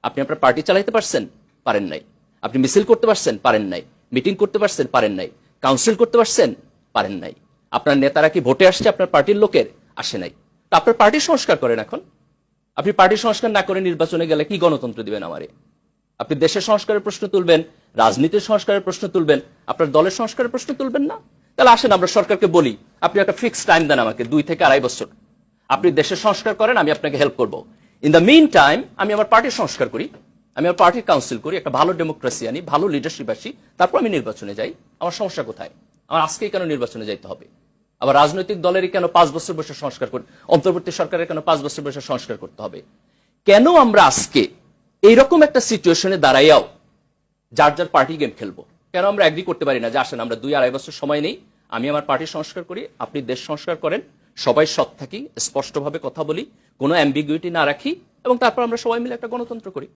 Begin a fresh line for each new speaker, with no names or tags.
আপনি আপনার পার্টি চালাইতে পারছেন? পারেন নাই। আপনি মিছিল করতে পারছেন? পারেন নাই। মিটিং করতে পারছেন? পারেন নাই। কাউন্সিল করতে পারছেন? পারেন নাই। আপনার নেতারা কি ভোটে আসছে আপনার পার্টির লোকের? আসে নাই। তা আপনার পার্টি সংস্কার করেন এখন। আপনি পার্টি সংস্কার না করে নির্বাচনে গেলে কি গণতন্ত্র দিবেন আমারে? আপনি দেশের সংস্কারের প্রশ্ন তুলবেন, রাজনীতির সংস্কারের প্রশ্ন তুলবেন, আপনার দলের সংস্কারের প্রশ্ন তুলবেন না? তাহলে আসেন আমরা সরকারকে বলি, আপনি একটা ফিক্সড টাইম দেন আমাকে, 2 থেকে 2.5 বছর। আপনি দেশের সংস্কার করেন, আমি আপনাকে হেল্প করব। ইন দ্য মিন টাইম আমি আমার পার্টির সংস্কার করি, আমি আমার পার্টির কাউন্সিল করি, একটা ভালো ডেমোক্রেসি আনি, ভালো লিডারশিপ আসি, তারপর আমি নির্বাচনে যাই। আমার সমস্যা কোথায়? আমার আজকেই কেন নির্বাচনে যাইতে হবে? আবার রাজনৈতিক দলেরই কেন 5 বছর বসে সংস্কার করতে, অন্তর্বর্তী সরকারের কেন 5 বছর বসে সংস্কার করতে হবে? কেন আমরা আজকে এইরকম একটা সিচুয়েশনে দাঁড়াইয়াও যার যার পার্টি গেম খেলবো? কেন আমরা এগ্রি করতে পারি না যে আসেন আমরা 2-2.5 বছর সময় নেই, আমি আমার পার্টি সংস্কার করি, আপনি দেশ সংস্কার করেন, সবাই সৎ থাকি, স্পষ্টভাবে কথা বলি, কোনো অ্যাম্বিগুইটি না রাখি, এবং তারপর আমরা সবাই মিলে একটা গণতন্ত্র করি।